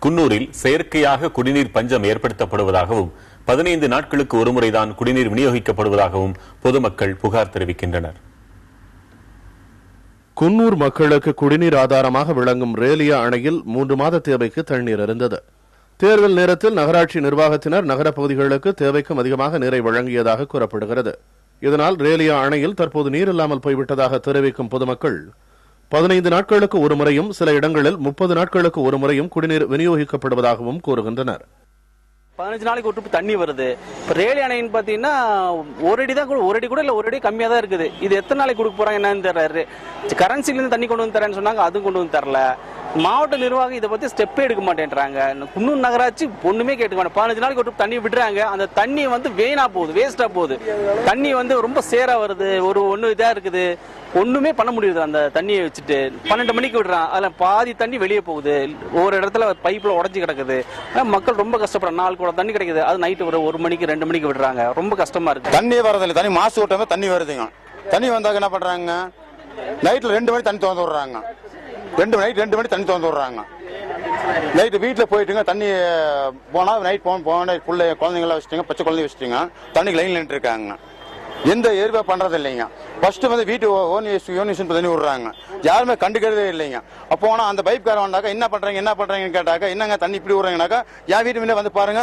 குன்னூரில் செயற்கையாக குடிநீர் பஞ்சம் ஏற்படுத்தப்படுவதாகவும் 15 நாட்களுக்கு ஒருமுறைதான் குடிநீர் விநியோகிக்கப்படுவதாகவும் பொதுமக்கள் புகார் தெரிவிக்கின்றனர். குன்னூர் மக்களுக்கு குடிநீர் ஆதாரமாக விளங்கும் ரேலியா அணையில் 3 மாத தேவைக்கு தண்ணீர் இருந்தது. தேர்தல் நேரத்தில் நகராட்சி நிர்வாகத்தினர் நகரப் பகுதிகளுக்கு தேவைக்கும் அதிகமாக நீரை வழங்கியதாக கூறப்படுகிறது. இதனால் ரேலியா அணையில் தற்போது நீர் இல்லாமல் போய்விட்டதாக தெரிவிக்கும் பொதுமக்கள் 15 நாட்களுக்கு ஒரு முறையும் சில இடங்களில் 30 நாட்களுக்கு ஒரு முறையும் குடிநீர் விநியோகிக்கப்படுவதாகவும் கூறுகின்றனர். 15 நாளைக்கு ஒரு தண்ணி வருது. இப்ப ரேலி அணைன்னு பாத்தீங்கன்னா ஒரு அடி கூட இல்ல, ஒரு அடி கம்மியா தான் இருக்குது. இது எத்தனை நாளைக்கு கொடுக்க போறாங்க என்னன்னு தெரியல. கரன்சில இருந்து தண்ணி கொண்டு வந்து தரேன்னு சொன்னாங்க, அதுவும் கொண்டு வந்து தரல. மாவட்ட நிர்வாகம் இதை பத்தி ஸ்டெப்பே எடுக்க மாட்டேன்றாங்க. குன்னூர் நகராட்சி ஒண்ணுமே கேட்க மாட்டேன். 15 நாளைக்கு ஒரு தண்ணி விடுறாங்க, அந்த தண்ணி வீணா போகுது, வேஸ்டா போகுது. தண்ணி ரொம்ப சேரா வருது, ஒண்ணு இதா இருக்குது. ஒண்ணுமே பண்ண முடியுது. அந்த தண்ணியை வச்சுட்டு 12 மணிக்கு விடுறான், அதுல பாதி தண்ணி வெளியே போகுது. ஒரு இடத்துல பைப்ல உடஞ்சி கிடக்குது. மக்கள் ரொம்ப கஷ்டப்படுறாங்க. 4 குடம் தண்ணி கிடைக்குது, அது நைட்டு ஒரு 1 மணிக்கு 2 மணிக்கு விடுறாங்க. ரொம்ப கஷ்டமா இருக்கு. தண்ணி வரதில்லை, தண்ணி மாசு ஓட்டாம தண்ணி வருதுங்க. தண்ணி வந்தாக்க என்ன பண்றாங்க, நைட்ல 2 மணி தண்ணி திறந்து விடுறாங்க. 2 மணி தண்ணி திறந்து விடுறாங்க. நைட்டு வீட்டுல போயிட்டுங்க, தண்ணி போனா நைட் போன குழந்தைங்கள வச்சுட்டீங்க, பச்சை குழந்தைங்க வச்சுட்டீங்க, தண்ணிக்கு லைன் நின்று இருக்காங்க. எந்த ஏற்பாடு பண்றது இல்லைங்க. ஃபர்ஸ்ட் வீட்டு யூனியன் தண்ணி விடுறாங்க, யாருமே கண்டுக்கிறதே இல்லைங்க. அப்போ அந்த பைப்காரன் வந்தாக்கா என்ன பண்றீங்கன்னு கேட்டாக்க, என்னங்க தண்ணி இப்படி விடுறாங்கனாக்கா, என் வீட்டு முன்னே வந்து பாருங்க,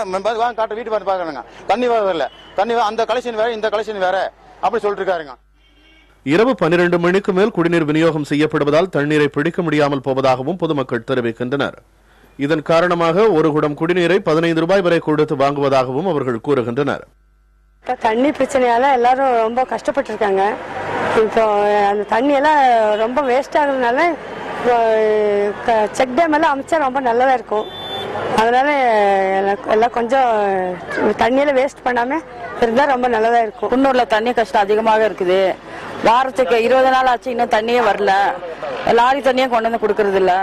காட்டு வீட்டு வந்து பாக்குறாங்க, தண்ணி வரதில்லை. தண்ணி அந்த கலெக்ஷன் வேற, இந்த கலெக்ஷன் வேற அப்படி சொல்லிட்டு இருக்காருங்க. இரவு 12 மணிக்கு மேல் குடிநீர் விநியோகம் செய்யப்படுவதால் தண்ணீரை பிடிக்க முடியாமல் போவதாகவும் பொதுமக்கள் தெரிவிக்கின்றனர். இதன் காரணமாக ஒரு குடம் குடிநீரை 15 ரூபாய் வரை கொடுத்து வாங்குவதாகவும் அவர்கள் கூறுகின்றனர். தண்ணி பிரச்சனையால எல்லாரும் ரொம்ப கஷ்டப்பட்டு இருக்காங்க. இப்போ அந்த தண்ணி எல்லாம் ரொம்ப வேஸ்ட் ஆகுறதுனால செக் டேம் எல்லாம் அமைச்சா ரொம்ப நல்லதா இருக்கும். அதனால எல்லாம் கொஞ்சம் தண்ணியெல்லாம் வேஸ்ட் பண்ணாம இருந்தா ரொம்ப நல்லதா இருக்கும். குன்னூர்ல தண்ணி கஷ்டம் அதிகமாக இருக்குது. வாரத்துக்கு 20 நாள் ஆச்சு, இன்னும் தண்ணியே வரல. லாரி தண்ணியே கொண்டு வந்து கொடுக்கறது இல்ல.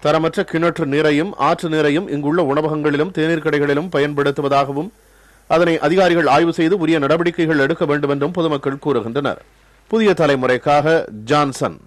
தரமற்ற கிணற்று நீரையும் ஆற்று நீரையும் இங்குள்ள உணவகங்களிலும் தேநீர் கடைகளிலும் பயன்படுத்துவதாகவும் அதனை அதிகாரிகள் ஆய்வு செய்து உரிய நடவடிக்கைகள் எடுக்க வேண்டும் என்றும் பொதுமக்கள் கூறுகின்றனர். புதிய தலைமுறைக்காக ஜான்சன்.